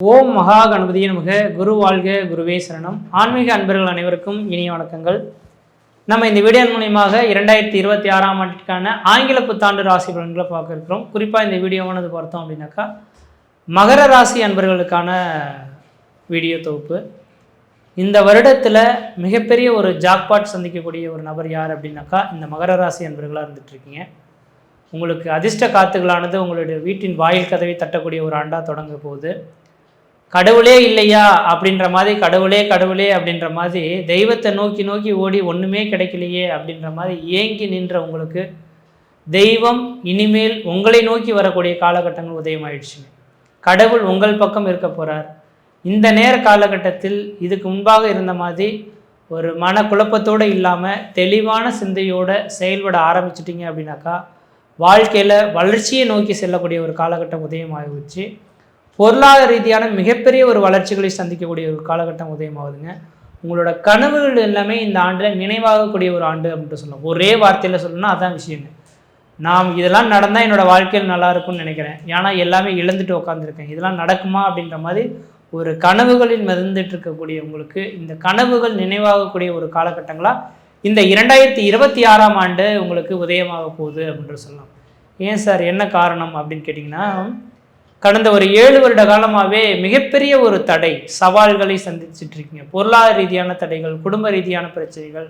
ஓம் மகா கணபதியே நமக. குரு வாழ்க, குருவே சரணம். ஆன்மீக அன்பர்கள் அனைவருக்கும் இனிய வணக்கங்கள். நம்ம இந்த வீடியோ மூலியமாக 2026ஆம் ஆண்டிற்கான ஆங்கில புத்தாண்டு ராசி பலன்களை பார்க்க இருக்கிறோம். குறிப்பாக இந்த வீடியோவானது பார்த்தோம் அப்படின்னாக்கா மகர ராசி அன்பர்களுக்கான வீடியோ தொகுப்பு. இந்த வருடத்தில் மிகப்பெரிய ஒரு ஜாக்பாட் சந்திக்கக்கூடிய ஒரு நபர் யார் அப்படின்னாக்கா இந்த மகர ராசி அன்பர்களாக இருந்துகிட்ருக்கீங்க. உங்களுக்கு அதிர்ஷ்ட காத்துகளானது உங்களுடைய வீட்டின் வாயில் கதவை தட்டக்கூடிய ஒரு ஆண்டாக தொடங்க போகுது. கடவுளே இல்லையா அப்படின்ற மாதிரி கடவுளே அப்படின்ற மாதிரி தெய்வத்தை நோக்கி நோக்கி ஓடி ஒன்றுமே கிடைக்கலையே அப்படின்ற மாதிரி ஏங்கி நின்ற உங்களுக்கு தெய்வம் இனிமேல் உங்களை நோக்கி வரக்கூடிய காலகட்டங்கள் உதயமாயிடுச்சுங்க. கடவுள் உங்கள் பக்கம் இருக்க போகிறார். இந்த நேர காலகட்டத்தில் இதுக்கு முன்பாக இருந்த மாதிரி ஒரு மனக்குழப்பத்தோடு இல்லாமல் தெளிவான சிந்தையோடு செயல்பட ஆரம்பிச்சிட்டிங்க அப்படின்னாக்கா வாழ்க்கையில் வளர்ச்சியை நோக்கி செல்லக்கூடிய ஒரு காலகட்டம் உதயமாகிடுச்சு. பொருளாதார ரீதியான மிகப்பெரிய ஒரு வளர்ச்சிகளை சந்திக்கக்கூடிய ஒரு காலகட்டம் உதயமாகுதுங்க. உங்களோட கனவுகள் எல்லாமே இந்த ஆண்டில் நினைவாகக்கூடிய ஒரு ஆண்டு அப்படின்ட்டு சொல்லலாம். ஒரே வார்த்தையில் சொல்லணும்னா அதான் விஷயங்க. நாம் இதெல்லாம் நடந்தால் என்னோடய வாழ்க்கையில் நல்லா இருக்கும்னு நினைக்கிறேன். ஏன்னா எல்லாமே இழந்துட்டு உட்காந்துருக்கேன், இதெல்லாம் நடக்குமா அப்படின்ற மாதிரி ஒரு கனவுகளில் மிதந்துட்டு இருக்கக்கூடிய உங்களுக்கு இந்த கனவுகள் நினைவாகக்கூடிய ஒரு காலகட்டங்களாக இந்த 2026ஆம் ஆண்டு உங்களுக்கு உதயமாக போகுது அப்படின்ட்டு சொல்லலாம். ஏன் சார் என்ன காரணம் அப்படின்னு கேட்டிங்கன்னா, கடந்த ஒரு 7 வருட காலமாகவே மிகப்பெரிய ஒரு தடை சவால்களை சந்திச்சிட்ருக்கீங்க. பொருளாதார ரீதியான தடைகள், குடும்ப ரீதியான பிரச்சனைகள்,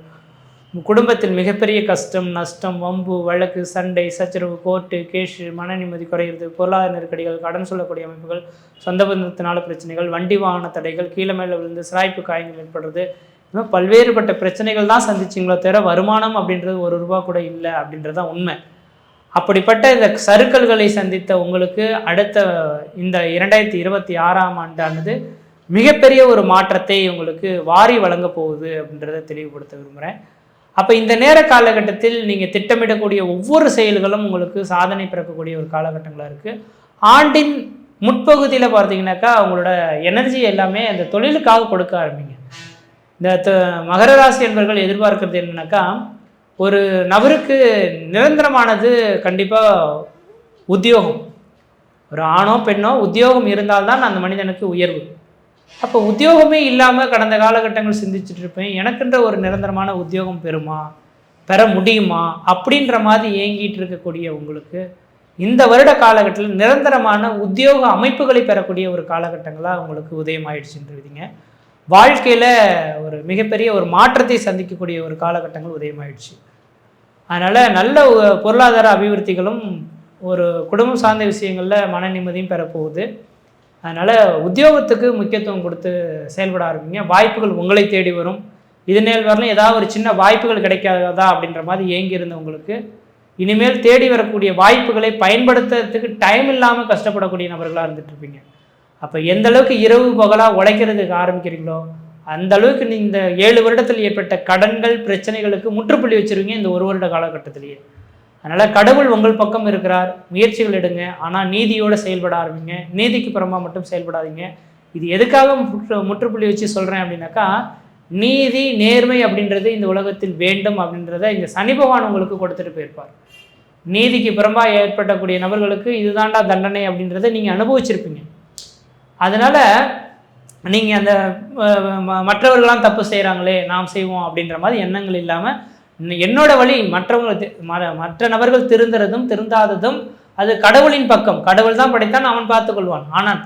குடும்பத்தில் மிகப்பெரிய கஷ்டம், நஷ்டம், வம்பு, வழக்கு, சண்டை, சச்சரவு, கோர்ட்டு, கேஷு, மன நிம்மதி குறையிறது, பொருளாதார நெருக்கடிகள், கடன் சொல்லக்கூடிய அமைப்புகள், சொந்த பந்தத்தினால பிரச்சனைகள், வண்டி வாகன தடைகள், கீழே மேலே விழுந்து சிராய்ப்பு காயங்கள் ஏற்படுறது, இன்னும் பல்வேறுபட்ட பிரச்சனைகள் தான் சந்திச்சிங்களோ தவிர வருமானம் அப்படின்றது ₹1 கூட இல்லை அப்படின்றது தான் உண்மை. அப்படிப்பட்ட இந்த சறுக்கல்களை சந்தித்த உங்களுக்கு அடுத்த இந்த 2026ஆம் ஆண்டானது மிகப்பெரிய ஒரு மாற்றத்தை உங்களுக்கு வாரி வழங்க போகுது அப்படின்றத தெளிவுபடுத்த விரும்புகிறேன். அப்போ இந்த நேர காலகட்டத்தில் நீங்கள் திட்டமிடக்கூடிய ஒவ்வொரு செயல்களும் உங்களுக்கு சாதனை பிறக்கக்கூடிய ஒரு காலகட்டங்களாக இருக்குது. ஆண்டின் முற்பகுதியில் பார்த்தீங்கன்னாக்கா அவங்களோட எனர்ஜி எல்லாமே அந்த தொழிலுக்காக கொடுக்க ஆரம்பிங்க. இந்த மகர ராசி என்பவர்கள் எதிர்பார்க்கறது என்னன்னாக்கா, ஒரு நபருக்கு நிரந்தரமானது கண்டிப்பாக உத்தியோகம். ஒரு ஆணோ பெண்ணோ உத்தியோகம் இருந்தால்தான் அந்த மனிதனுக்கு உயர்வு. அப்போ உத்தியோகமே இல்லாமல் கடந்த காலகட்டங்கள் சிந்திச்சுட்டு இருப்பேன், எனக்குன்ற ஒரு நிரந்தரமான உத்தியோகம் பெற முடியுமா அப்படின்ற மாதிரி ஏங்கிட்டு இருக்கக்கூடிய உங்களுக்கு இந்த வருட காலகட்டத்தில் நிரந்தரமான உத்தியோக அமைப்புகளை பெறக்கூடிய ஒரு காலகட்டங்களாக உங்களுக்கு உதயமாயிடுச்சுன்றீங்க. வாழ்க்கையில் ஒரு மிகப்பெரிய ஒரு மாற்றத்தை சந்திக்கக்கூடிய ஒரு காலகட்டங்கள் உதயமாயிடுச்சு. அதனால் நல்ல பொருளாதார அபிவிருத்திகளும் ஒரு குடும்பம் சார்ந்த விஷயங்களில் மன நிம்மதியும் பெறப்போகுது. அதனால் உத்தியோகத்துக்கு முக்கியத்துவம் கொடுத்து செயல்பட ஆரம்பிங்க. வாய்ப்புகள் உங்களை தேடி வரும். இது நேரம் வரலாம் ஏதாவது ஒரு சின்ன வாய்ப்புகள் கிடைக்காததா அப்படின்ற மாதிரி ஏங்கி இருந்தவங்களுக்கு இனிமேல் தேடி வரக்கூடிய வாய்ப்புகளை பயன்படுத்துறதுக்கு டைம் இல்லாமல் கஷ்டப்படக்கூடிய நபர்களாக இருந்துட்டு இருப்பீங்க. அப்போ எந்த அளவுக்கு இரவு பகலாக உழைக்கிறதுக்கு ஆரம்பிக்கிறீங்களோ அந்த அளவுக்கு இந்த 7 வருடத்தில் ஏற்பட்ட கடன்கள் பிரச்சனைகளுக்கு முற்றுப்புள்ளி வச்சுருவீங்க இந்த 1 வருட காலகட்டத்திலேயே. அதனால் கடவுள் உங்கள் பக்கம் இருக்கிறார், முயற்சிகள் எடுங்க. ஆனால் நீதியோடு செயல்பட ஆரம்பிங்க. நீதிக்கு புறமா மட்டும் செயல்படாதீங்க. இது எதுக்காக முற்றுப்புள்ளி வச்சு சொல்கிறேன் அப்படின்னாக்கா, நீதி நேர்மை அப்படின்றது இந்த உலகத்தில் வேண்டும் அப்படின்றத இந்த சனி பகவான் உங்களுக்கு கொடுத்துட்டு போயிருப்பார். நீதிக்கு புறம்பா ஏற்படக்கூடிய நபர்களுக்கு இதுதான்டா தண்டனை அப்படின்றத நீங்கள் அனுபவிச்சிருப்பீங்க. அதனால் நீங்கள் அந்த மற்றவர்களாம் தப்பு செய்கிறாங்களே நாம் செய்வோம் அப்படின்ற மாதிரி எண்ணங்கள் இல்லாமல் என்னோட வழி மற்ற நபர்கள் திருந்தாததும் அது கடவுளின் பக்கம். கடவுள் தான் படைத்தான், அவன் பார்த்துக்கொள்வான். ஆனால்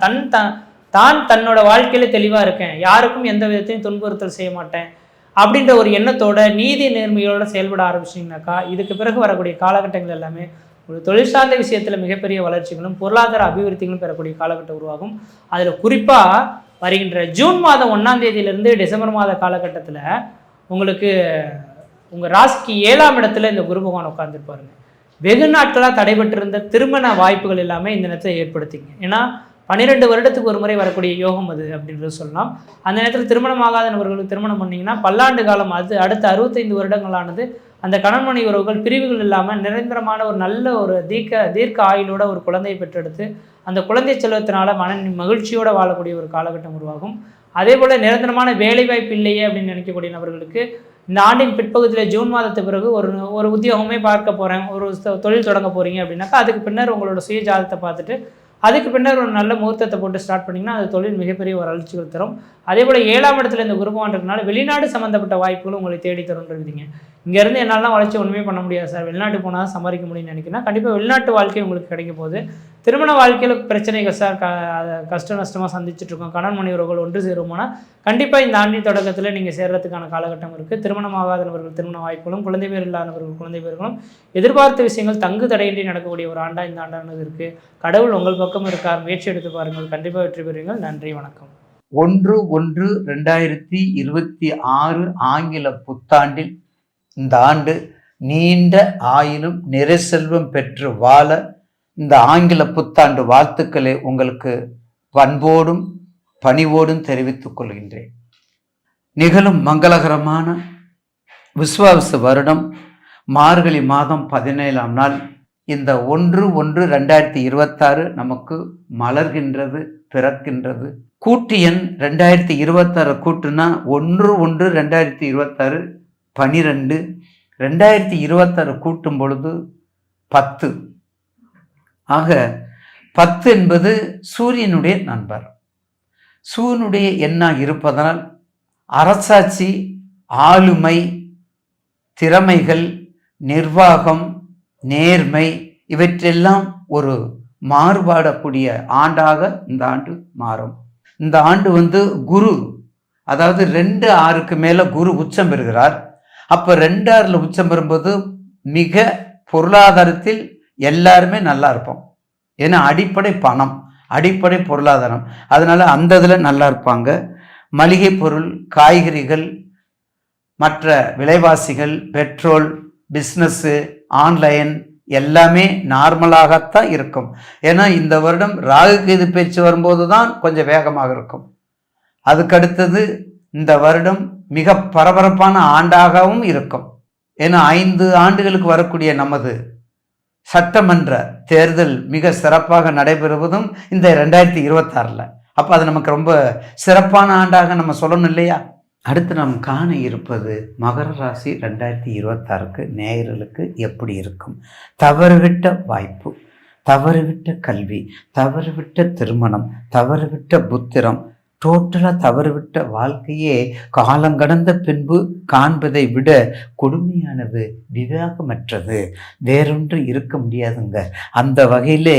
தான் தன்னோட வாழ்க்கையில் தெளிவாக இருக்கேன், யாருக்கும் எந்த விதத்தையும் துன்புறுத்தல் செய்ய மாட்டேன் அப்படின்ற ஒரு எண்ணத்தோட நீதி நேர்மையோடு செயல்பட ஆரம்பிச்சிங்கனாக்கா இதுக்கு பிறகு வரக்கூடிய காலகட்டங்கள் எல்லாமே ஒரு தொழில் சார்ந்த விஷயத்தில் மிகப்பெரிய வளர்ச்சிகளும் பொருளாதார அபிவிருத்திகளும் பெறக்கூடிய காலகட்டம் உருவாகும். அதில் குறிப்பாக வருகின்ற ஜூன் மாதம் 1ஆம் தேதியிலிருந்து டிசம்பர் மாத காலகட்டத்தில் உங்களுக்கு உங்கள் ராசிக்கு 7ஆம் இடத்துல இந்த குரு பகவான் உட்காந்துருப்பாருங்க. வெகு நாட்களாக தடைபட்டிருந்த திருமண வாய்ப்புகள் எல்லாமே இந்த நேரத்தில் ஏற்படுத்திங்க. ஏன்னா 12 வருடத்துக்கு ஒரு முறை வரக்கூடிய யோகம் அது அப்படின்றது சொல்லலாம். அந்த நேரத்தில் திருமணம் ஆகாத நபர்களுக்கு திருமணம் பண்ணிங்கன்னா பல்லாண்டு காலம் அது அடுத்த 65 வருடங்களானது அந்த கணவன் உறவுகள் பிரிவுகள் இல்லாமல் நிரந்தரமான ஒரு நல்ல ஒரு தீர்க்க ஆயுளோட ஒரு குழந்தையை பெற்றெடுத்து அந்த குழந்தை செல்வத்தினால மகிழ்ச்சியோடு வாழக்கூடிய ஒரு காலகட்டம் உருவாகும். அதே போல் நிரந்தரமான வேலைவாய்ப்பு இல்லையே அப்படின்னு நினைக்கக்கூடிய நபர்களுக்கு இந்த ஆண்டின் பிற்பகுதியில் ஜூன் மாதத்துக்கு பிறகு ஒரு உத்தியோகமே பார்க்க போகிறேன், ஒரு தொழில் தொடங்க போகிறீங்க அப்படின்னாக்கா அதுக்கு பின்னர் உங்களோட சுய ஜாதகத்தை பார்த்துட்டு அதுக்கு பின்னர் ஒரு நல்ல முகூர்த்தத்தை போட்டு ஸ்டார்ட் பண்ணிங்கன்னா அது தொழில் மிகப்பெரிய ஒரு வளர்ச்சிகள் தரும். அதே போல் 7ஆம் இடத்துல இந்த குரு பகவான் இருக்கனால வெளிநாடு சம்மந்தப்பட்ட வாய்ப்புகளும் உங்களை தேடி தரும்ன்றீங்க. இங்கேருந்து என்னாலாம் வளர்ச்சி ஒன்றுமே பண்ண முடியாது சார், வெளிநாட்டு போனால் தான் சம்பாதிக்க முடியும்னு நினைக்கிறேன். கண்டிப்பாக வெளிநாட்டு வாழ்க்கை உங்களுக்கு கிடைக்க போகுது. திருமண வாழ்க்கையில் பிரச்சனைகள் சார், கஷ்ட நஷ்டமாக சந்திச்சுட்ருக்கோம், கணவன் மனைவி உறவுகள் ஒன்று சேருமானால் கண்டிப்பாக இந்த ஆண்டின் தொடக்கத்தில் நீங்கள் சேர்கிறதுக்கான காலகட்டம் இருக்குது. திருமணமாகாதவர்கள் திருமண வாய்ப்புகளும், குழந்தை பேர் இல்லாதவர்கள் குழந்தை பேர்களும், எதிர்பார்த்த விஷயங்கள் தங்கு தடையின்றி நடக்கக்கூடிய ஒரு ஆண்டாக இந்த ஆண்டானது இருக்குது. கடவுள் உங்கள் பக்கம் இருக்கார், முயற்சி எடுத்து பாருங்கள், கண்டிப்பாக வெற்றி பெறுவீர்கள். நன்றி, வணக்கம். 1/1/2026 ஆங்கில புத்தாண்டில் இந்த ஆண்டு நீண்ட ஆயிலும் நிறை செல்வம் பெற்று வாழ இந்த ஆங்கில புத்தாண்டு வாழ்த்துக்களை உங்களுக்கு பண்போடும் பணிவோடும் தெரிவித்துக் கொள்கின்றேன். நிகழும் மங்களகரமான விஸ்வாவச வருடம் மார்கழி மாதம் 17ஆம் நாள் இந்த 1/1/2026 நமக்கு மலர்கின்றது, பிறக்கின்றது. கூட்டு எண் 2026 கூட்டுனா 1/1/2026 12, 2026 கூட்டும் பொழுது 10. ஆக 10 என்பது சூரியனுடைய நண்பர், சூரியனுடைய எண்ணாக இருப்பதனால் அரசாட்சி, ஆளுமை, திறமைகள், நிர்வாகம், நேர்மை இவற்றெல்லாம் ஒரு மாறுபாடக்கூடிய ஆண்டாக இந்த ஆண்டு மாறும். இந்த ஆண்டு குரு, அதாவது 2/6க்கு மேலே குரு உச்சம் பெறுகிறார். அப்போ 2/6 உச்சம் பெறும்போது மிக பொருளாதாரத்தில் எல்லாருமே நல்லா இருப்போம். ஏன்னா அடிப்படை பணம், அடிப்படை பொருளாதாரம், அதனால அந்த இதில் நல்லா இருப்பாங்க. மளிகை பொருள், காய்கறிகள், மற்ற விலைவாசிகள், பெட்ரோல், பிஸ்னஸ்ஸு, ஆன்லைன் எல்லாமே நார்மலாகத்தான் இருக்கும். ஏன்னா இந்த வருடம் ராகு கேது பேச்சு வரும்போது தான் கொஞ்சம் வேகமாக இருக்கும். அதுக்கடுத்தது இந்த வருடம் மிக பரபரப்பான ஆண்டாகவும் இருக்கும். ஏன்னா 5 ஆண்டுகளுக்கு வரக்கூடிய நமது சட்டமன்ற தேர்தல் மிக சிறப்பாக நடைபெறுவதும் இந்த 2026. அப்போ அது நமக்கு ரொம்ப சிறப்பான ஆண்டாக நம்ம சொல்லணும் இல்லையா? அடுத்து நாம் காண இருப்பது மகர ராசி 2026க்கு நேயர்களுக்கு எப்படி இருக்கும். தவறுவிட்ட வாய்ப்பு, தவறுவிட்ட கல்வி, தவறுவிட்ட திருமணம், தவறுவிட்ட புத்திரம், டோட்டலாக தவறுவிட்ட வாழ்க்கையே காலங்கடந்த பின்பு காண்பதை விட கொடுமையானது, விவேகமற்றது, வேறொன்று இருக்க முடியாதுங்க. அந்த வகையிலே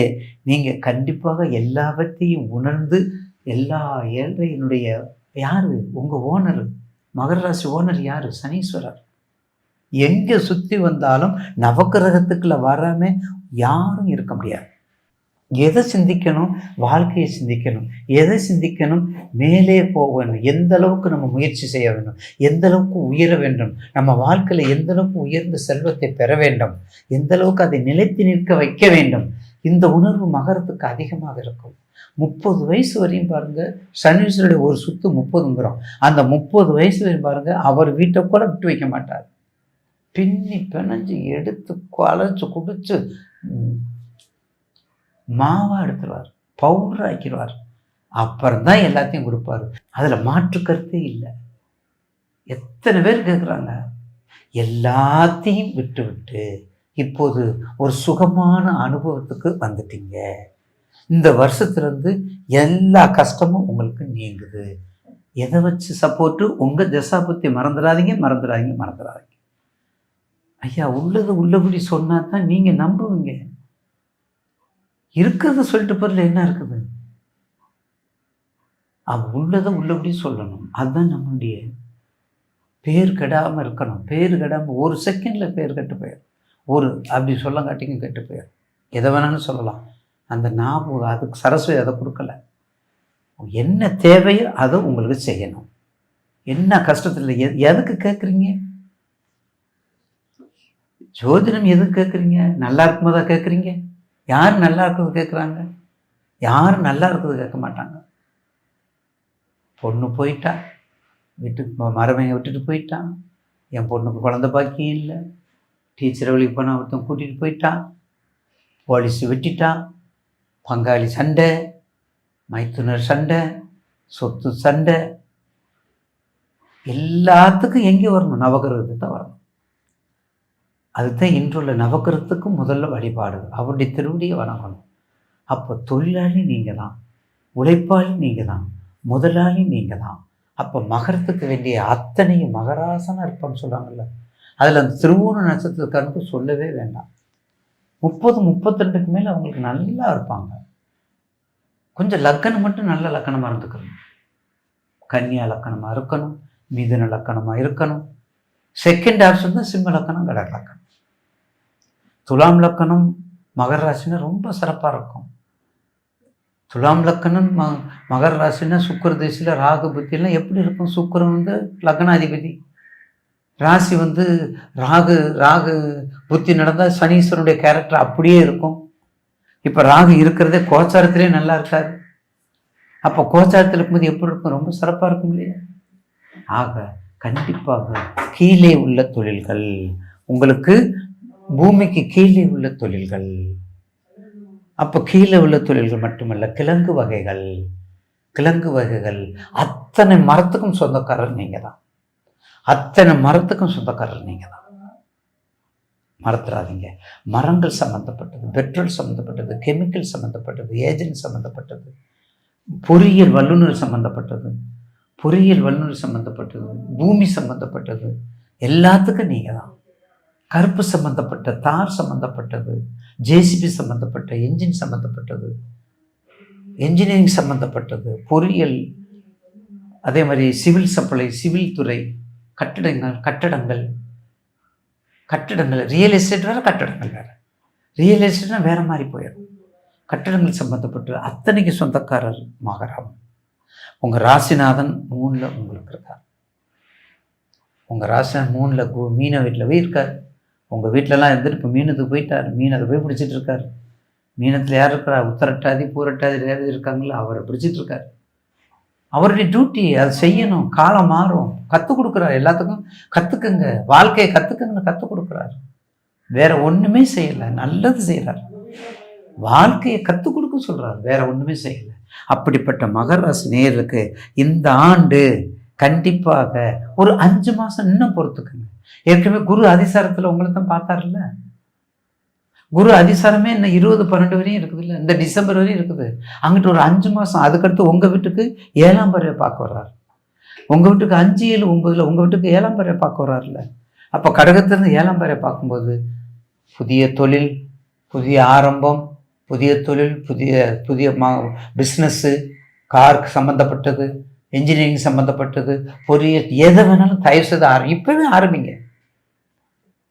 நீங்கள் கண்டிப்பாக எல்லாவற்றையும் உணர்ந்து, எல்லா ஏழ்றையினுடைய யார் உங்கள் ஓனர், மகர ராசி ஓனர் யார்? சனீஸ்வரர். எங்கே சுற்றி வந்தாலும் நவக்கிரகத்துக்குள்ள வராமல் யாரும் இருக்க முடியாது. எதை சிந்திக்கணும்? வாழ்க்கையை சிந்திக்கணும். எதை சிந்திக்கணும்? மேலே போக வேண்டும். எந்த அளவுக்கு நம்ம முயற்சி செய்ய வேண்டும், எந்த அளவுக்கு உயர வேண்டும், நம்ம வாழ்க்கையில் எந்த அளவுக்கு உயர்ந்த செல்வத்தை பெற வேண்டும், எந்த அளவுக்கு அதை நிலைத்து நிற்க வைக்க வேண்டும், இந்த உணர்வு மகரத்துக்கு அதிகமாக இருக்கும். 30 வயசு வரையும் பாருங்க, சனீஸ்வருடைய ஒரு சுத்து 30ங்கிறோம். அந்த 30 வயசு வரையும் பாருங்க, அவர் வீட்டை கூட விட்டு வைக்க மாட்டார். பின்னி பிணைஞ்சு எடுத்து அழைச்சு குடிச்சு மாவா எடுத்துருவார், பவுடர் ஆக்கிடுவார். அப்புறம் தான் எல்லாத்தையும் கொடுப்பாரு. அதில் மாற்று கருத்தே இல்லை. எத்தனை பேர் கேட்குறாங்க? எல்லாத்தையும் விட்டு விட்டு இப்போது ஒரு சுகமான அனுபவத்துக்கு வந்துட்டீங்க. இந்த வருஷத்துலேருந்து எல்லா கஷ்டமும் உங்களுக்கு நீங்குது. எதை வச்சு சப்போர்ட்டு? உங்கள் தசாபுத்தி மறந்துடாதீங்க, மறந்துடாதீங்க, மறந்துடாதீங்க. ஐயா, உள்ளது உள்ளபடி சொன்னா தான் நீங்கள் நம்புவீங்க. இருக்கிறத சொல்லிட்டு போறதுல என்ன இருக்குது? உள்ளதை உள்ளபடி சொல்லணும். அதுதான் நம்மளுடைய பேர் கெடாமல் இருக்கணும். பேர் கெடாமல் ஒரு செகண்டில் பேர் கெட்டு போயிடும். அப்படி சொல்லங்காட்டிங்க கெட்டு போயிடும். எதை வேணாலும் சொல்லலாம். அந்த ஞாபகம், அதுக்கு சரஸ்வதி அதை கொடுக்கல. என்ன தேவையோ அதை உங்களுக்கு செய்யணும். என்ன கஷ்டத்தில் எதுக்கு கேட்குறீங்க? ஜோதிடம் எதுக்கு கேட்குறீங்க? நல்லா இருக்கும்போதா கேட்குறீங்க? யார் நல்லா இருக்கிறது கேட்குறாங்க? யாரும் நல்லா இருக்கிறது கேட்க மாட்டாங்க. பொண்ணு போயிட்டா, வீட்டுக்கு மருமையை விட்டுட்டு போயிட்டான், என் பொண்ணுக்கு குழந்தை பாக்கியம் இல்லை, டீச்சரை வழிக்கு போனால் ஒருத்தன் கூட்டிகிட்டு போயிட்டான், போலீஸ் வெட்டிட்டான், பங்காளி சண்டை, மைத்துனர் சண்டை, சொத்து சண்டை, எல்லாத்துக்கும் எங்கே வரணும்? நவகிரகத்துக்கு தான் வரணும். அதுதான் இன்றுள்ள நவகிரகத்துக்கும் முதல்ல வழிபாடு. அவருடைய திருவடியை வணங்கணும். அப்போ தொழிலாளி நீங்கள் தான், உழைப்பாளி நீங்கள் தான், முதலாளி நீங்கள் தான். அப்போ மகரத்துக்கு வேண்டிய அத்தனையும் மகராசனாக இருப்பான்னு சொல்கிறாங்கல்ல, அதில் அந்த திருவோண நட்சத்திரக்காரனுக்கு சொல்லவே வேண்டாம். 30-32க்கு மேலே அவங்களுக்கு நல்லா இருப்பாங்க. கொஞ்சம் லக்கணம் மட்டும் நல்ல லக்கணமாக இருந்துக்கணும். கன்னியா லக்கணமாக இருக்கணும், மிதுன லக்கணமாக இருக்கணும். செகண்ட் ஆப்ஷன் தான் சிம்ம லக்கணம், கடக லக்கணம். துலாம் லக்கணம் மகர ராசினா ரொம்ப சிறப்பாக இருக்கும். துலாம் லக்கணம் மகர ராசினா சுக்கிர திசையில் ராகு புத்தியெல்லாம் எப்படி இருக்கும்? சுக்கிரன் வந்து லக்னாதிபதி, ராசி வந்து ராகு புத்தி நடந்தால் சனீஸ்வரனுடைய கேரக்டர் அப்படியே இருக்கும். இப்போ ராகு இருக்கிறதே கோச்சாரத்திலே நல்லா இருக்காரு. அப்போ கோச்சாரத்தில் இருக்கும்போது எப்படி இருக்கும்? ரொம்ப சிறப்பாக இருக்கும் இல்லையா? ஆக கண்டிப்பாக கீழே உள்ள தொழில்கள், உங்களுக்கு பூமிக்கு கீழே உள்ள தொழில்கள், அப்போ கீழே உள்ள தொழில்கள் மட்டுமல்ல, கிழங்கு வகைகள் அத்தனை மரத்துக்கும் சொந்தக்காரர் நீங்கள் தான். அத்தனை மரத்துக்கும் சொந்தக்காரர் நீங்கள் தான். மறந்துடாதீங்க. மரங்கள் சம்மந்தப்பட்டது, பெட்ரோல் சம்மந்தப்பட்டது, கெமிக்கல் சம்மந்தப்பட்டது, ஏஜென்ட் சம்மந்தப்பட்டது, பொறியியல் வல்லுநர் சம்மந்தப்பட்டது, பூமி சம்மந்தப்பட்டது, எல்லாத்துக்கும் நீங்கள் தான். கருப்பு சம்மந்தப்பட்ட, தார் சம்மந்தப்பட்டது, ஜேசிபி சம்மந்தப்பட்ட, என்ஜின் சம்மந்தப்பட்டது, என்ஜினியரிங் சம்மந்தப்பட்டது, பொறியியல், அதே மாதிரி சிவில் சப்ளை, சிவில் துறை, கட்டடங்கள், ரியல் எஸ்டேட் வேறு, கட்டடங்கள் வேறு. ரியல் எஸ்டேட்னா வேறு மாதிரி போயிடும். கட்டடங்கள் சம்மந்தப்பட்டு அத்தனைக்கு சொந்தக்காரர் மகரம். உங்கள் ராசிநாதன் 3ல் உங்களுக்கு இருக்கார். உங்கள் ராசிநாதன் 3ல் மீனை வீட்டில் போய் இருக்கார். உங்கள் வீட்டிலலாம் இருந்துட்டு இப்போ மீனத்துக்கு போயிட்டார். மீனத்தை போய் பிடிச்சிட்டு இருக்கார். மீனத்தில் யார் இருக்கிறா? உத்தரட்டாதி, பூரட்டாதி, ரேவதி இருக்காங்களோ, அவரை பிடிச்சிட்டு இருக்கார். அவருடைய டியூட்டி அதை செய்யணும். காலம் மாறும். கற்றுக் கொடுக்குறாரு. எல்லாத்துக்கும் கற்றுக்குங்க, வாழ்க்கையை கற்றுக்குங்கன்னு கற்றுக் கொடுக்குறாரு. வேற ஒன்றுமே செய்யலை, நல்லது செய்கிறார். வாழ்க்கையை கற்றுக் கொடுக்க சொல்கிறார், வேற ஒன்றுமே செய்யலை. அப்படிப்பட்ட மகர ராசி நேயர்களுக்கு இந்த ஆண்டு கண்டிப்பாக ஒரு 5 மாதம் இன்னும் பொறுத்துக்குங்க. ஏற்கனவே குரு அதிசாரத்தில் உங்களை தான் பார்த்தார்ல. குரு அதிசாரமே இன்னும் 20-12 வரையும் இருக்குது இல்லை, இந்த டிசம்பர் வரையும் இருக்குது. அங்கிட்டு ஒரு 5 மாதம். அதுக்கடுத்து உங்கள் வீட்டுக்கு 7ஆம் பறவை பார்க்க வர்றார். உங்கள் வீட்டுக்கு 5, 7, 9 உங்கள் வீட்டுக்கு 7ஆம் பறவை பார்க்க வர்றாருல்ல. அப்போ கடகத்திலிருந்து 7ஆம் பறவை பார்க்கும்போது புதிய தொழில், புதிய ஆரம்பம், புதிய தொழில், புதிய பிஸ்னஸ்ஸு, காருக்கு சம்மந்தப்பட்டது, என்ஜினியரிங் சம்மந்தப்பட்டது, பொறியியல், எதை வேணாலும் தயவு செய்து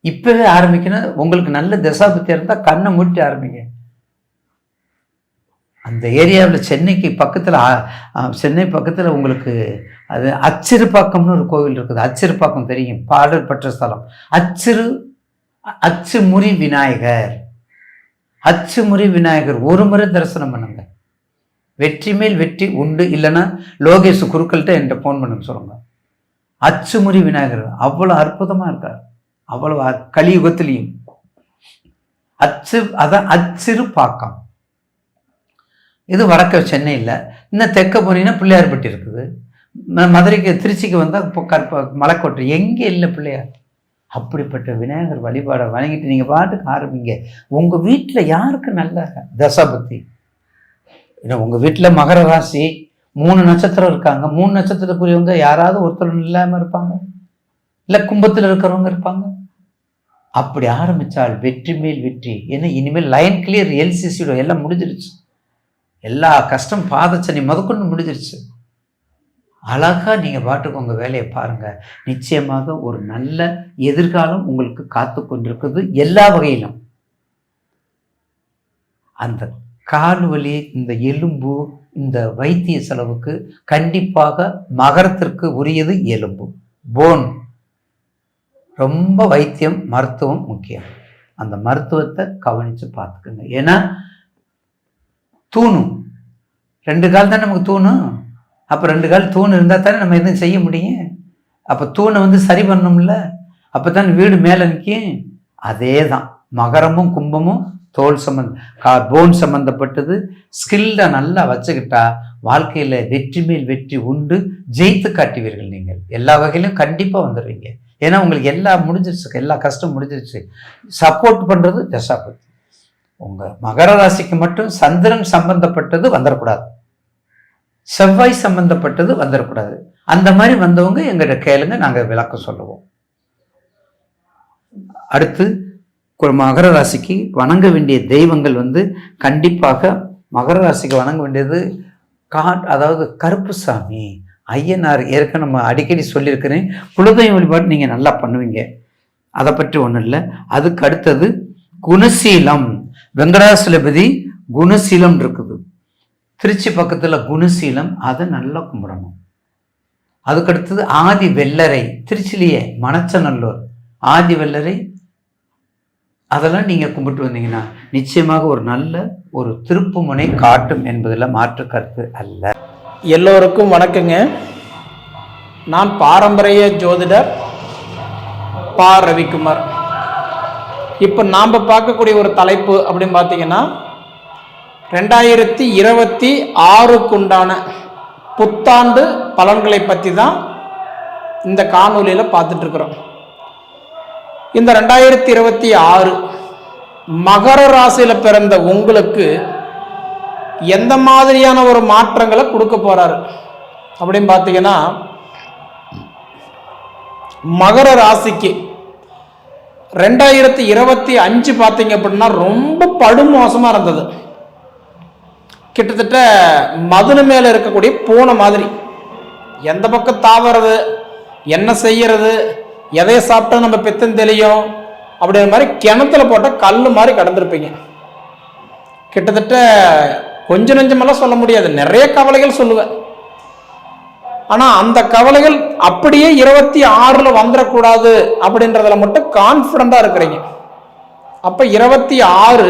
இப்போவே ஆரம்பிக்கணும். உங்களுக்கு நல்ல தசாபுத்தி இருந்தால் கண்ணை மூட்டி ஆரம்பிங்க. அந்த ஏரியாவில் சென்னை பக்கத்தில் உங்களுக்கு அது அச்சிறுப்பாக்கம்னு ஒரு கோவில் இருக்குது. அச்சிறுப்பாக்கம் தெரியும், பாடல் பெற்ற ஸ்தலம். அச்சுமுறி விநாயகர் ஒரு முறை தரிசனம் பண்ணுங்க. வெற்றி மேல் வெற்றி உண்டு. இல்லைன்னா லோகேஷ் குருக்கள்கிட்ட என்கிட்ட ஃபோன் பண்ணுங்க, சொல்லுங்க. அச்சுமுறி விநாயகர் அவ்வளோ அற்புதமாக இருக்கார். அவ்வளவு கலியுகத்திலையும் அச்சிறுப்பாக்கம். இது வடக்க சென்னையில். இன்னும் தெற்க போனீங்கன்னா பிள்ளையார்பட்டி இருக்குது. மதுரைக்கு, திருச்சிக்கு வந்தால் மலைக்கோட்டை. எங்கே இல்லை பிள்ளையார். அப்படிப்பட்ட விநாயகர் வழிபாடை வணங்கிட்டு நீங்கள் பாட்டுக்கு ஆரம்பிங்க. உங்கள் வீட்டில் யாருக்கு நல்ல தசாபுத்தி? உங்கள் வீட்டில் மகர ராசி 3 நட்சத்திரம் இருக்காங்க. 3 நட்சத்திரத்துக்குரியவங்க யாராவது ஒருத்தர் இல்லாமல் இருப்பாங்க, இல்லை கும்பத்தில் இருக்கிறவங்க இருப்பாங்க. அப்படி ஆரம்பித்தால் வெற்றி மேல் வெற்றி. ஏன்னா இனிமேல் லைன் கிளியர், எல்சிசியோட எல்லாம் முடிஞ்சிருச்சு. எல்லா கஷ்டம், பாதச்சனி முதற்கொண்டு முடிஞ்சிருச்சு. அழகாக நீங்கள் பாட்டுக்கு உங்கள் வேலையை பாருங்கள். நிச்சயமாக ஒரு நல்ல எதிர்காலம் உங்களுக்கு காத்து கொண்டிருக்குது எல்லா வகையிலும். அந்த கால் வலி, இந்த எலும்பு, இந்த வைத்திய செலவுக்கு கண்டிப்பாக மகரத்திற்கு உரியது எலும்பு, போன். ரொம்ப வைத்தியம், மருத்துவம் முக்கியம். அந்த மருத்துவத்தை கவனித்து பார்த்துக்குங்க. ஏன்னா தூணும் 2 கால் தான் நமக்கு தூணும். அப்போ 2 கால் தூண் இருந்தால் தானே நம்ம எதுவும் செய்ய முடியும். அப்போ தூணை சரி பண்ணணும்ல. அப்போ தான் வீடு மேலே நிற்கும். அதே தான் மகரமும் கும்பமும் தோல் போன் சம்மந்தப்பட்டது. ஸ்கில்லை நல்லா வச்சுக்கிட்டா வாழ்க்கையில் வெற்றி மேல் வெற்றி உண்டு. ஜெயித்து காட்டுவீர்கள். நீங்கள் எல்லா வகையிலும் கண்டிப்பாக வந்துடுவீங்க. ஏன்னா உங்களுக்கு எல்லாம் முடிஞ்சிருச்சு, எல்லா கஷ்டம் முடிஞ்சிருச்சு. சப்போர்ட் பண்ணுறது தசாபதி. உங்க மகர ராசிக்கு மட்டும் சந்திரன் சம்பந்தப்பட்டது வந்துடக்கூடாது, செவ்வாய் சம்பந்தப்பட்டது வந்துடக்கூடாது. அந்த மாதிரி வந்தவங்க எங்கிட்ட கேளுங்க, நாங்கள் விளக்கம் சொல்லுவோம். அடுத்து மகர ராசிக்கு வணங்க வேண்டிய தெய்வங்கள் கண்டிப்பாக மகர ராசிக்கு வணங்க வேண்டியது அதாவது கருப்புசாமி ஐயனார். ஏற்கனவே நம்ம அடிக்கடி சொல்லியிருக்கிறேன், குலதெய்வ வழிபாடு நீங்கள் நல்லா பண்ணுவீங்க, அதை பற்றி ஒன்றும் இல்லை. அதுக்கு அடுத்தது குணசீலம், வெங்கடாசலபதி குணசீலம் இருக்குது திருச்சி பக்கத்தில் குணசீலம், அதை நல்லா கும்பிடணும். அதுக்கடுத்தது ஆதி வெள்ளரை, திருச்சிலேயே மணச்சநல்லூர் ஆதி வெள்ளரை, அதெல்லாம் நீங்கள் கும்பிட்டு வந்தீங்கன்னா நிச்சயமாக ஒரு நல்ல ஒரு திருப்புமுனை காட்டும் என்பதில் மாற்று கருத்து அல்ல. எல்லோருக்கும் வணக்கங்க. நான் பாரம்பரிய ஜோதிடர் பா. ரவிக்குமார். இப்போ நாம் பார்க்கக்கூடிய ஒரு தலைப்பு அப்படின்னு பார்த்தீங்கன்னா 2026க்குண்டான புத்தாண்டு பலன்களை பற்றி தான் இந்த காணொலியில் பார்த்துட்ருக்குறோம். இந்த 2026 மகர ராசியில் பிறந்த உங்களுக்கு எந்த மாதிரியான ஒரு மாற்றங்களை கொடுக்க போறாரு அப்படின்னு பார்த்தீங்கன்னா, மகர ராசிக்கு 2025 பார்த்தீங்க அப்படின்னா ரொம்ப படுமோசமா இருந்தது. கிட்டத்தட்ட மதுனு மேல இருக்கக்கூடிய பூனை மாதிரி, எந்த பக்கம் தாவறது, என்ன செய்யறது, எதை சாப்பிட்டா நம்ம பித்தம் தெளியும் அப்படிங்கிற மாதிரி கிணத்துல போட்ட கல் மாதிரி கடந்திருப்பீங்க. கிட்டத்தட்ட கொஞ்சம் நெஞ்சமெல்லாம் சொல்ல முடியாது, நிறைய கவலைகள் சொல்லுவேன். ஆனா அந்த கவலைகள் அப்படியே 26ல வந்துடக்கூடாது அப்படின்றதுல மட்டும் கான்பிடண்டா இருக்கிறீங்க. அப்ப 26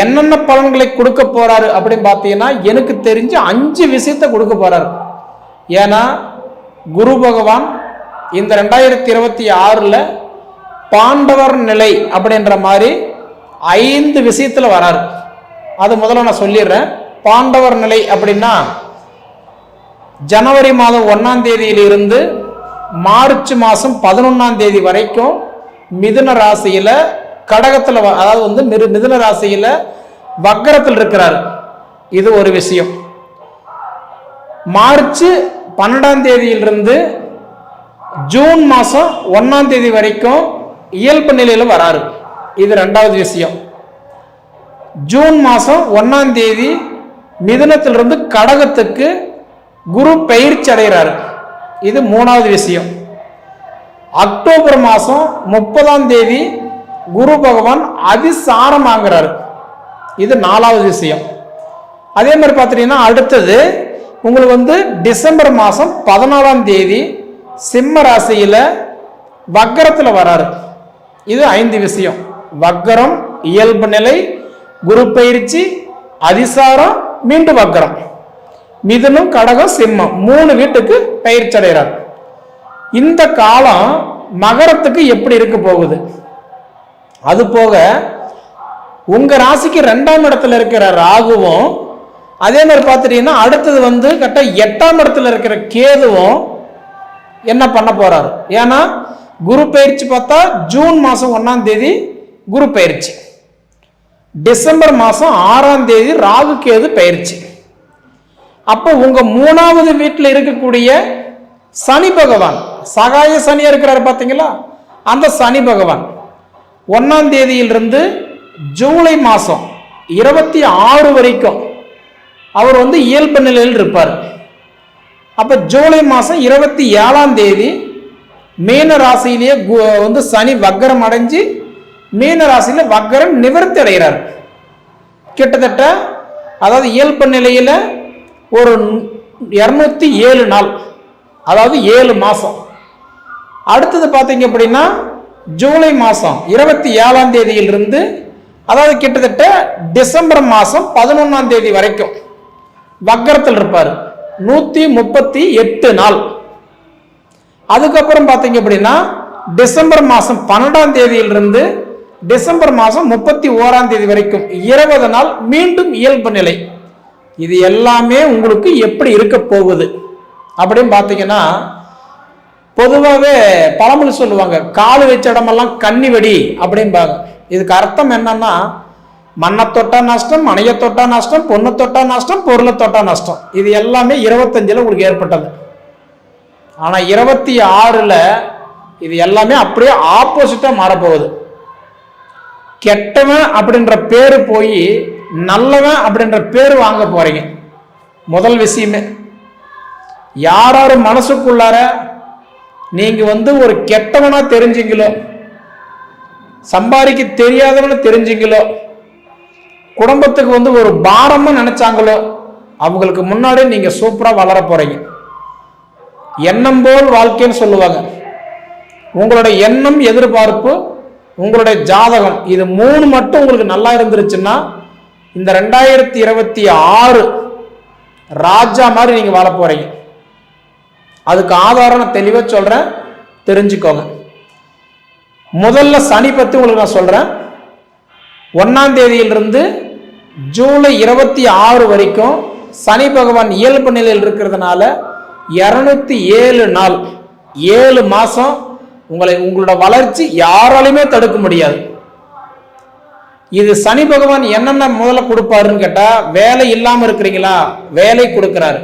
என்னென்ன பலன்களை கொடுக்க போறாரு அப்படின்னு பார்த்தீங்கன்னா, எனக்கு தெரிஞ்சு 5 விஷயத்தை கொடுக்க போறாரு. ஏன்னா குரு பகவான் இந்த 2026ல பாண்டவர் நிலை அப்படின்ற மாதிரி 5 விஷயத்துல வராரு. அது முதல்ல நான் சொல்லிடுறேன். பாண்டவர் நிலை அப்படின்னா ஜனவரி மாதம் 1ஆம் தேதியிலிருந்து மார்ச் மாதம் 11ஆம் தேதி வரைக்கும் மிதுன ராசியில கடகத்தில், அதாவது மிதுன ராசியில வக்கரத்தில் இருக்கிறார். இது ஒரு விஷயம். மார்ச் 12ஆம் தேதியிலிருந்து ஜூன் மாதம் 1ஆம் தேதி வரைக்கும் இயல்பு நிலையில வராரு. இது 2வது விஷயம். ஜூன் மாதம் 1ஆம் தேதி மிதுனத்திலிருந்து கடகத்துக்கு குரு பயிற்சி அடைகிறாரு. இது 3வது விஷயம். அக்டோபர் மாதம் 30ஆம் தேதி குரு பகவான் அதிசாரம் ஆகிறாரு. இது 4வது விஷயம். அதே மாதிரி பார்த்தீங்கன்னா அடுத்தது உங்களுக்கு டிசம்பர் மாதம் 14ஆம் தேதி சிம்ம ராசியில வக்கரத்தில் வராரு. இது 5 விஷயம். வக்கரம், இயல்பு நிலை, குரு பயிற்சி, அதிசாரம், மீண்டும் வக்கரம். மிதுனம், கடகம், சிம்மம் 3 வீட்டுக்கு பயிற்சி அடைகிறார். இந்த காலம் மகரத்துக்கு எப்படி இருக்க போகுது? அது போக உங்க ராசிக்கு 2ஆம் இடத்துல இருக்கிற ராகுவும், அதே மாதிரி பார்த்துட்டீங்கன்னா அடுத்தது கரெக்டா 8ஆம் இடத்துல இருக்கிற கேதுவும் என்ன பண்ண போறாரு? ஏன்னா குரு பயிற்சி பார்த்தா ஜூன் மாதம் 1ஆம் தேதி குரு பயிற்சி, டிசம்பர் மாதம் 6ஆம் தேதி ராகு கேது பயிற்சி. அப்போ உங்க 3வது வீட்டில் இருக்கக்கூடிய சனி பகவான், சகாய சனியா இருக்கிறாரு பார்த்தீங்களா, அந்த சனி பகவான் 1ஆம் தேதியிலிருந்து ஜூலை மாதம் 26 வரைக்கும் அவர் இயல்பு நிலையில் இருப்பார். அப்ப ஜூலை மாதம் 27ஆம் தேதி மீன ராசியிலேயே சனி வக்கரம் அடைஞ்சு மீன ராசியில வக்கரம் நிவர்த்தி அடைகிறார். கிட்டத்தட்ட அதாவது இயல்பு நிலையில ஒரு 207 நாள், அதாவது 7 மாசம். அடுத்தது பார்த்தீங்க அப்படின்னா ஜூலை மாதம் 27ஆம் தேதியிலிருந்து, அதாவது கிட்டத்தட்ட டிசம்பர் மாதம் 11ஆம் தேதி வரைக்கும் வக்கரத்தில் இருப்பார். 138 நாள். அதுக்கப்புறம் பார்த்தீங்க அப்படின்னா டிசம்பர் மாதம் 12ஆம் தேதியிலிருந்து டிசம்பர் மாதம் 31ஆம் தேதி வரைக்கும் 20 நாள் மீண்டும் இயல்பு நிலை. இது எல்லாமே உங்களுக்கு எப்படி இருக்க போகுது அப்படின்னு பார்த்தீங்கன்னா, பொதுவாகவே பழமொழி சொல்லுவாங்க, காலு வச்ச இடமெல்லாம் கன்னி வெடி அப்படின்பாங்க. இதுக்கு அர்த்தம் என்னன்னா, மண்ணை தொட்டா நஷ்டம், மனையை தொட்டா நஷ்டம், பொண்ணை தொட்டா நஷ்டம், பொருளை தொட்டா நஷ்டம். இது எல்லாமே 25ல் உங்களுக்கு ஏற்பட்டது. ஆனா 26ல் இது எல்லாமே அப்படியே ஆப்போசிட்டா மாறப்போகுது. கெட்டவன் அப்படின்ற பேரு போய் நல்லவன் அப்படின்ற பேரு வாங்க போறீங்க. முதல் விஷயமே, யாராரு மனசுக்குள்ளார நீங்க ஒரு கெட்டவனா தெரிஞ்சீங்களோ, சம்பாதிக்க தெரியாதவன தெரிஞ்சீங்களோ, குடும்பத்துக்கு ஒரு பாரமா நினைச்சாங்களோ, அவங்களுக்கு முன்னாடி நீங்க சூப்பரா வளர போறீங்க. எண்ணம் போல் வாழ்க்கைன்னு சொல்லுவாங்க. உங்களுடைய எண்ணம், எதிர்பார்ப்பு, உங்களுடைய ஜாதகம், இது 3 மட்டும் உங்களுக்கு நல்லா இருந்துருச்சுன்னா இந்த 2026 ராஜா மாதிரி நீங்க வாழ போறீங்க. அதுக்கு ஆதாரம் நான் தெளிவா சொல்றேன், தெரிஞ்சுக்கோங்க. முதல்ல சனி பத்தி உங்களுக்கு நான் சொல்றேன். 1ஆம் தேதியிலிருந்து ஜூலை 26 வரைக்கும் சனி பகவான் இயல்பு நிலையில் இருக்கிறதுனால 207 நாள், 7 மாசம் உங்களோட வளர்ச்சி யாராலுமே தடுக்க முடியாது. இது சனி பகவான் என்னென்ன முதல்ல கொடுப்பாருன்னு கேட்டா, வேலை இல்லாம இருக்கிறீங்களா, வேலை கொடுக்கிறாரு.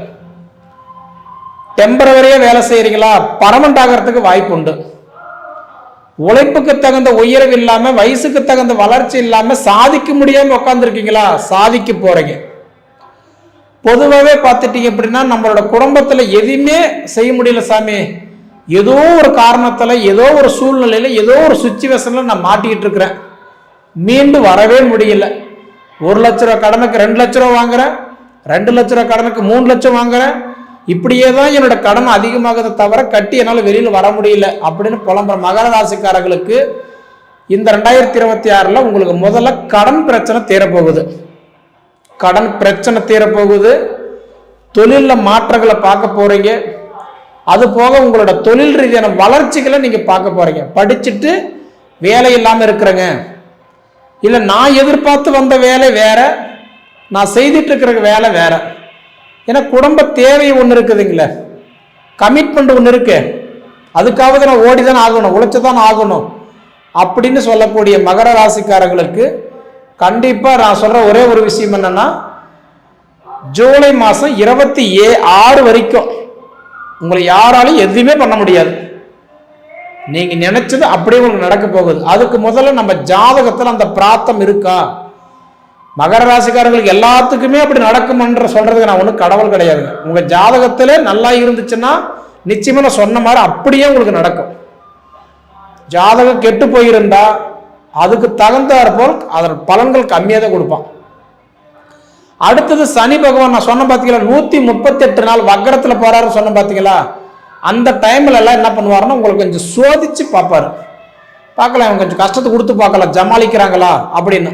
டெம்பரவரியா வேலை செய்யறீங்களா, பர்மனன்ட் ஆகிறதுக்கு வாய்ப்பு உண்டு. உழைப்புக்கு தகுந்த உயர்வு இல்லாம, வயசுக்கு தகுந்த வளர்ச்சி இல்லாம சாதிக்க முடியாம உட்கார்ந்து இருக்கீங்களா, சாதிக்க போறீங்க. பொதுவாகவே பார்த்துட்டீங்க அப்படின்னா, நம்மளோட குடும்பத்துல எதுவுமே செய்ய முடியல சாமி, ஏதோ ஒரு காரணத்துல, ஏதோ ஒரு சூழ்நிலையில, ஏதோ ஒரு சுச்சுவேஷன்ல நான் மாட்டிக்கிட்டு இருக்கிறேன், மீண்டு வரவே முடியல. 1 லட்ச ரூபா கடனுக்கு 2 லட்ச ரூபா வாங்குறேன், 2 லட்ச ரூபா கடனுக்கு 3 லட்சம் வாங்குறேன், இப்படியே தான் என்னோட கடன் அதிகமாகதை தவிர கட்டி என்னால் வெளியில் வர முடியல அப்படின்னு புலம்புற மகர ராசிக்காரர்களுக்கு இந்த 2026ல் உங்களுக்கு முதல்ல கடன் பிரச்சனை தீரப்போகுது. கடன் பிரச்சனை தீரப்போகுது. தொழிலில் மாற்றங்களை பார்க்க போறீங்க. அது போக உங்களோட தொழில் ரீதியான வளர்ச்சிகளை நீங்க பார்க்க போறீங்க. படிச்சுட்டு வேலை இல்லாமல் இருக்கிறேங்க, இல்லை நான் எதிர்பார்த்து வந்த வேலை வேற, நான் செய்துட்டு இருக்கிற வேலை வேற. ஏன்னா குடும்ப தேவை ஒன்று இருக்குதுங்களே, கமிட்மெண்ட் ஒன்று இருக்கு, அதுக்காவது நான் ஓடிதான் ஆகணும், உழைச்சுதான் ஆகணும் அப்படின்னு சொல்லக்கூடிய மகர ராசிக்காரர்களுக்கு கண்டிப்பா நான் சொல்ற ஒரே ஒரு விஷயம் என்னன்னா, ஜூலை மாசம் 26 வரைக்கும் உங்களை யாராலும் எதுவுமே பண்ண முடியாது. நீங்க நினைச்சது அப்படியே உங்களுக்கு நடக்க போகுது. அதுக்கு முதல்ல நம்ம ஜாதகத்துல அந்த பிராப்தம் இருக்கா? மகர ராசிக்காரர்களுக்கு எல்லாத்துக்குமே அப்படி நடக்கும்ன்ற சொல்றதுக்கு நான் ஒன்றும் கடவுள் கிடையாதுங்க. உங்க ஜாதகத்திலே நல்லா இருந்துச்சுன்னா நிச்சயமா நான் சொன்ன மாதிரி அப்படியே உங்களுக்கு நடக்கும். ஜாதகம் கெட்டு போயிருந்தா அதுக்கு தகுந்தாற் போல் அதன் பலன்கள் கம்மியாக தான் கொடுப்பான். அடுத்தது சனி பகவான் நான் சொன்ன பார்த்தீங்களா, 138 நாள் வக்கரத்தில் போறாரு சொன்ன பார்த்தீங்களா, அந்த டைம்ல எல்லாம் என்ன பண்ணுவாருன்னா உங்களுக்கு கொஞ்சம் சோதிச்சு பார்ப்பாரு. பார்க்கலாம், கொஞ்சம் கஷ்டத்தை கொடுத்து பார்க்கலாம் ஜமாளிக்கிறாங்களா அப்படின்னு.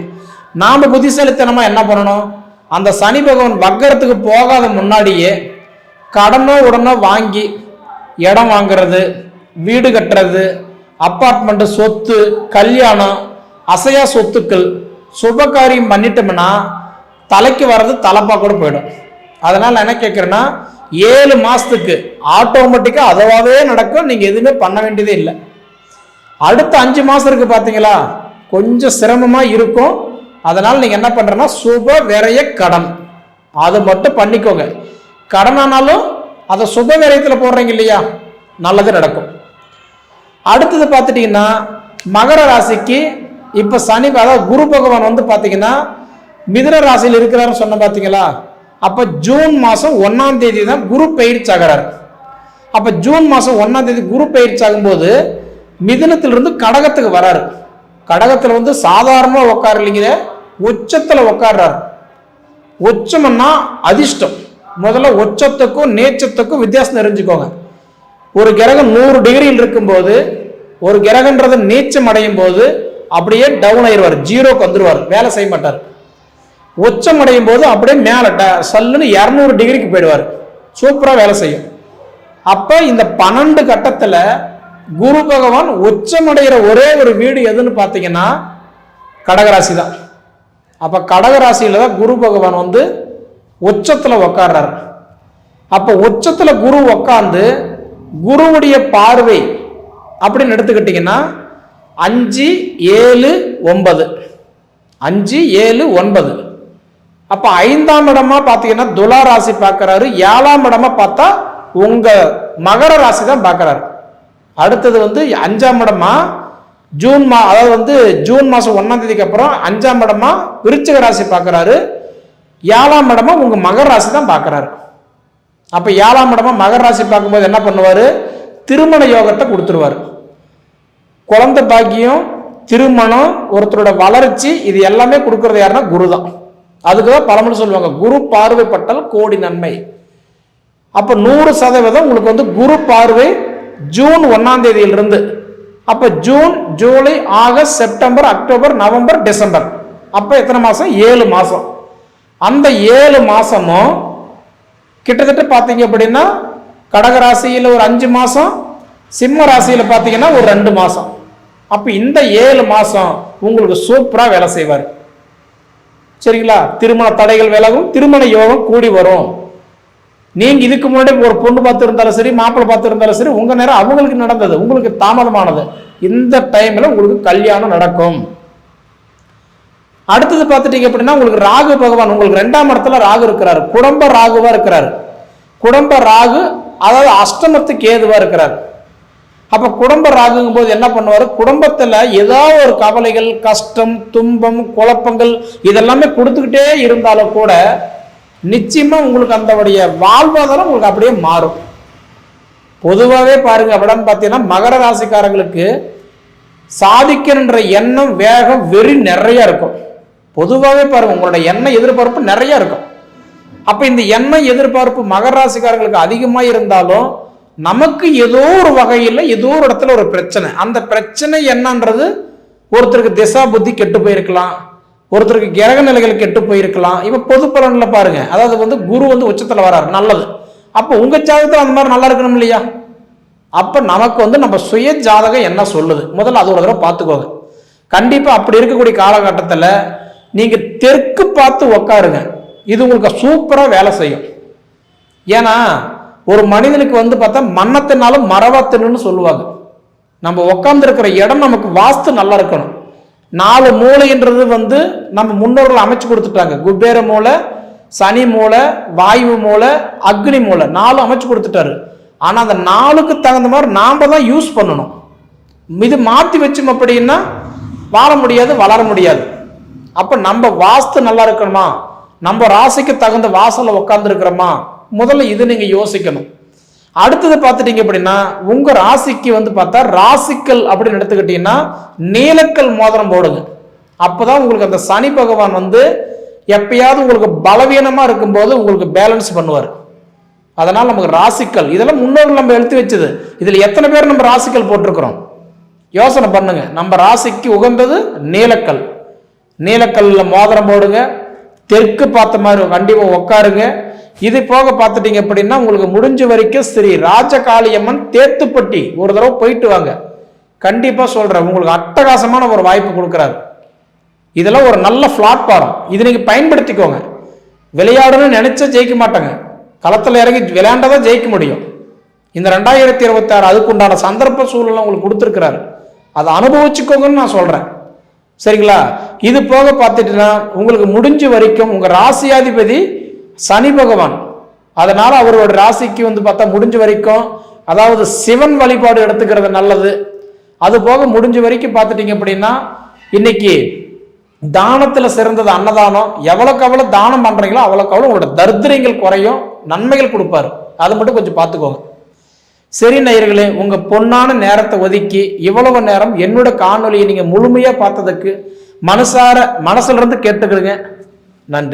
நாம புத்திசாலித்தனமா என்ன பண்ணணும், அந்த சனி பகவான் வக்கரத்துக்கு போகாத முன்னாடியே கடனோ உடனோ வாங்கி இடம் வாங்குறது, வீடு கட்டுறது, அப்பார்ட்மெண்ட், சொத்து, கல்யாணம், அசையா சொத்துக்கள், சுபகாரியம் பண்ணிட்டோம்னா தலைக்கு வர்றது தலைப்பா கூட போயிடும். அதனால என்ன கேட்குறேன்னா, 7 மாசத்துக்கு ஆட்டோமேட்டிக்கா அதுவாகவே நடக்கும், நீங்க எதுவுமே பண்ண வேண்டியதே இல்லை. அடுத்த 5 மாசம் இருக்கு பார்த்தீங்களா, கொஞ்சம் சிரமமா இருக்கும். அதனால நீங்க என்ன பண்றேன்னா, சுப விரய கடன் அதை மட்டும் பண்ணிக்கோங்க. கடன் ஆனாலும் அதை சுப விரயத்துல போடுறீங்க இல்லையா, நல்லது நடக்கும். அடுத்தது பார்த்துட்டீங்கன்னா மகர ராசிக்கு இப்ப சனி, அதாவது குரு பகவான் பாத்தீங்கன்னா மிதுன ராசியில் இருக்கிறாருன்னு சொன்ன பாத்தீங்களா. அப்ப ஜூன் மாசம் 1ஆம் தேதி தான் குரு பயிற்சி ஆகிறார். அப்ப ஜூன் மாசம் 1ஆம் தேதி குரு பயிற்சி ஆகும்போது மிதுனத்திலிருந்து கடகத்துக்கு வராரு. கடகத்துல சாதாரணமா உட்கார இல்லைங்க, உச்சத்துல உட்கார்றாரு. உச்சம்னா அதிர்ஷ்டம். முதல்ல உச்சத்துக்கும் நேச்சத்துக்கும் வித்தியாசம் தெரிஞ்சுக்கோங்க. ஒரு கிரகம் 100 டிகிரியில் இருக்கும்போது, ஒரு கிரகன்றது நீச்சம் அடையும் போது அப்படியே டவுன் ஆயிடுவார், ஜீரோக்கு வந்துருவார், வேலை செய்ய மாட்டார். உச்சம் அடையும் போது அப்படியே மேல சல்லுன்னு 200 டிகிரிக்கு போயிடுவார், சூப்பரா வேலை செய்யும். அப்ப இந்த 12 கட்டத்துல குரு பகவான் உச்சமடைகிற ஒரே ஒரு வீடு எதுன்னு பாத்தீங்கன்னா கடகராசி தான். அப்ப கடகராசியில தான் குரு பகவான் உச்சத்துல உக்காடுறாரு. அப்ப உச்சத்துல குரு உக்காந்து குருவுடைய பார்வை அப்படின்னு எடுத்துக்கிட்டீங்கன்னா 5, 7, 9 5, 7, 9. அப்ப 5ஆம் இடமா பாத்தீங்கன்னா துலா ராசி பார்க்கிறாரு. 7ஆம் இடமா பார்த்தா உங்க மகர ராசி தான் பார்க்கிறாரு. அடுத்தது 5ஆம் இடமா அதாவது ஜூன் மாசம் 1ஆம் தேதிக்கு அப்புறம் 5ஆம் இடமா விருச்சிக ராசி பார்க்கிறாரு. 7ஆம் இடமா உங்க மகர ராசி தான் பார்க்கிறாரு. அப்ப 7ஆம் இடமா மகர ராசி பார்க்கும்போது என்ன பண்ணுவாரு? திருமண யோகத்தை கொடுத்துருவாரு. குழந்தை பாக்கியம், திருமணம், ஒருத்தரோட வளர்ச்சி, இது எல்லாமே கொடுக்கறது யாருன்னா குரு தான். அதுக்குதான் பழமொழி சொல்லுவாங்க, குரு பார்வைப்பட்டால் கோடி நன்மை. அப்ப 100% உங்களுக்கு குரு பார்வை ஜூன் 1ஆம் தேதியிலிருந்து. அப்ப June, July, August, September, October, November, December. அப்ப எத்தனை மாசம்? 7 மாசம். அந்த 7 மாசமும் கிட்டத்தட்ட பாத்தீங்க அப்படின்னா கடக ராசியில ஒரு 5 மாசம், சிம்ம ராசியில பாத்தீங்கன்னா ஒரு 2 மாசம். அப்ப இந்த 7 மாசம் உங்களுக்கு சூப்பரா வேலை செய்வார். சரிங்களா? திருமண தடைகள் விலகும், திருமண யோகம் கூடி வரும். நீங்க இதுக்கு முன்னாடி ஒரு பொண்ணு பார்த்து இருந்தாலும் சரி, மாப்பிள்ளை பார்த்து இருந்தாலும் சரி, உங்க நேரம் அவங்களுக்கு நடந்தது, உங்களுக்கு தாமதமானது, இந்த டைம்ல உங்களுக்கு கல்யாணம் நடக்கும். அடுத்தது பார்த்துட்டீங்க அப்படின்னா உங்களுக்கு ராகு பகவான் உங்களுக்கு 2ஆம் இடத்துல ராகு இருக்கிறாரு. குடும்ப ராகுவா இருக்கிறாரு. குடும்ப ராகு அதாவது அஷ்டமத்துக்கு ஏதுவா இருக்கிறார். அப்ப குடும்ப ராகுங்கும் போது என்ன பண்ணுவாரு? குடும்பத்துல ஏதாவது ஒரு கவலைகள், கஷ்டம், துன்பம், குழப்பங்கள் இதெல்லாமே கொடுத்துக்கிட்டே இருந்தாலும் கூட நிச்சயமா உங்களுக்கு அந்த வாழ்வாதாரம் உங்களுக்கு அப்படியே மாறும். பொதுவாகவே பாருங்க, அப்படின்னு பார்த்தீங்கன்னா மகர ராசிக்காரங்களுக்கு சாதிக்கின்ற எண்ணம், வேகம், வெறி நிறைய இருக்கும். பொதுவாகவே பாருங்க, உங்களோட எண்ண எதிர்பார்ப்பு நிறைய இருக்கும். அப்ப இந்த எண்ண எதிர்பார்ப்பு மகர ராசிக்காரங்களுக்கு அதிகமா இருந்தாலும் நமக்கு ஏதோ ஒரு வகையில் ஏதோ ஒரு இடத்துல ஒரு பிரச்சனை. அந்த பிரச்சனை என்னன்றது ஒருத்தருக்கு திசா புத்தி கெட்டு போயிருக்கலாம், ஒருத்தருக்கு கிரக நிலைகள் கெட்டு போயிருக்கலாம். இப்ப பொது பலன்ல பாருங்க, அதாவது குரு உச்சத்துல வராரு, நல்லது. அப்ப உங்க ஜாதகத்துல அந்த மாதிரி நல்லா இருக்கணும் இல்லையா? அப்ப நமக்கு நம்ம சுய ஜாதகம் என்ன சொல்லுது முதல்ல அது ஒரு தடவை பார்த்துக்கோங்க. கண்டிப்பா அப்படி இருக்கக்கூடிய காலகட்டத்துல நீங்க தெற்கு பார்த்து உக்காருங்க, இது உங்களுக்கு சூப்பரா வேலை செய்யும். ஏன்னா ஒரு மனிதனுக்கு பார்த்தா மன்னத்தினாலும் மரவத்தின்னு சொல்லுவாங்க. நம்ம உட்கார்ந்து இருக்கிற இடம் நமக்கு வாஸ்து நல்லா இருக்கணும். 4 மூலைன்றது நம்ம முன்னோர்கள் அமைச்சு கொடுத்துட்டாங்க. குபேர மூலை, சனி மூலை, வாயு மூலை, அக்னி மூலை 4 அமைச்சு கொடுத்துட்டாரு. ஆனா அந்த 4க்கு தகுந்த மாதிரி நாம தான் யூஸ் பண்ணணும். இது மாத்தி வச்சோம் அப்படின்னா வாழ முடியாது, வளர முடியாது. அப்ப நம்ம வாஸ்து நல்லா இருக்கணுமா, நம்ம ராசிக்கு தகுந்த வாசல்ல உட்கார்ந்து இருக்கிறோமா, முதல்ல இது நீங்க யோசிக்கணும். அடுத்தது பார்த்துட்டீங்க அப்படின்னா உங்க ராசிக்கு பார்த்தா ராசிக்கல் அப்படின்னு எடுத்துக்கிட்டீங்கன்னா நீலக்கல் மோதிரம் போடுங்க. அப்பதான் உங்களுக்கு அந்த சனி பகவான் எப்பயாவது உங்களுக்கு பலவீனமா இருக்கும்போது உங்களுக்கு பேலன்ஸ் பண்ணுவார். அதனால நமக்கு ராசிக்கல் இதெல்லாம் முன்னோர்கள் நம்ம எழுத்து வச்சது. இதுல எத்தனை பேர் நம்ம ராசிக்கல் போட்டிருக்கிறோம் யோசனை பண்ணுங்க. நம்ம ராசிக்கு உகந்தது நீலக்கல். நீலக்கல்ல மோதிரம் போடுங்க, தெற்கு பார்த்த மாதிரி கண்டிப்பா உட்காருங்க. இது போக பார்த்துட்டீங்க அப்படின்னா உங்களுக்கு முடிஞ்ச வரைக்கும் ஸ்ரீ ராஜகாளியம்மன் தேத்துப்பட்டி ஒரு தடவை போயிட்டு வாங்க. கண்டிப்பா சொல்றேன், உங்களுக்கு அட்டகாசமான ஒரு வாய்ப்பு கொடுக்குறாரு. இதெல்லாம் ஒரு நல்ல பிளாட்ஃபார்ம், இது நீங்க பயன்படுத்திக்கோங்க. விளையாடணும்னு நினைச்சா ஜெயிக்க மாட்டாங்க, களத்தில் இறங்கி விளையாண்டாதான் ஜெயிக்க முடியும். இந்த 2026 அதுக்குண்டான சந்தர்ப்ப சூழலை உங்களுக்கு கொடுத்துருக்கிறாரு, அதை அனுபவிச்சுக்கோங்கன்னு நான் சொல்றேன். சரிங்களா? இது போக பார்த்துட்டுனா உங்களுக்கு முடிஞ்ச வரைக்கும் உங்க ராசியாதிபதி சனி பகவான், அதனால அவரோட ராசிக்கு பார்த்தா முடிஞ்ச வரைக்கும் அதாவது சிவன் வழிபாடு எடுத்துக்கிறது நல்லது. அது போக முடிஞ்ச வரைக்கும் பார்த்துட்டீங்க அப்படின்னா இன்னைக்கு தானத்துல சிறந்தது அன்னதானம். எவ்வளவுக்கு எவ்வளவு தானம் பண்றீங்களோ அவ்வளவுக்கு அவ்வளவு உங்களோட தரித்திரங்கள் குறையும், நன்மைகள் கொடுப்பாரு. அதை மட்டும் கொஞ்சம் பார்த்துக்கோங்க. சரி நேயர்களே, உங்க பொன்னான நேரத்தை ஒதுக்கி இவ்வளவு நேரம் என்னோட காணொலியை நீங்க முழுமையா பார்த்ததுக்கு மனசுல இருந்து கேட்டுக்கிறீங்க. நன்றி.